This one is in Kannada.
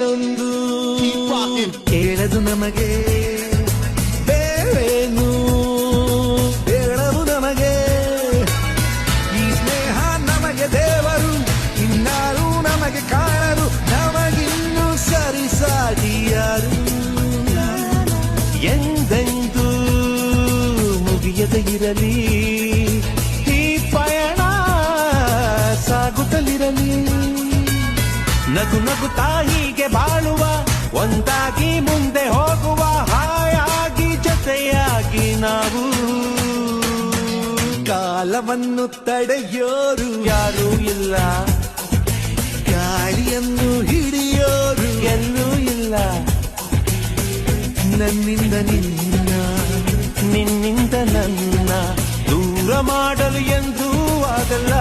ಒಂದು ಕೇಳದು ನಮಗೆ ಬೇರೇನು ಬೇಡವು ನಮಗೆ ಈ ಸ್ನೇಹ ನಮಗೆ ದೇವರು ಇನ್ನಾರು ನಮಗೆ ಕಾಣರು ನಮಗಿನ್ನು ಸರಿಸಾಟಿಯಾರು ಎಂದೆಂದೂ ಮುಗಿಯದೆ ಇರಲಿ ಈ ಪಯಣ ಸಾಗುತ್ತಲಿರಲಿ ನಗು ನಗುತ್ತಾ ಹೀಗೆ ಬಾಳುವ ಒಂದಾಗಿ ಮುಂದೆ ಹೋಗುವ ಹಾಯಾಗಿ ಜೊತೆಯಾಗಿ ನಾವು ಕಾಲವನ್ನು ತಡೆಯೋರು ಯಾರೂ ಇಲ್ಲ ಗಾಳಿಯನ್ನು ಹಿಡಿಯೋರು ಎಲ್ಲೂ ಇಲ್ಲ ನನ್ನಿಂದ ನಿನ್ನ ನಿನ್ನಿಂದ ನನ್ನ ದೂರ ಮಾಡಲು ಎಂದೂ ಆಗಲ್ಲ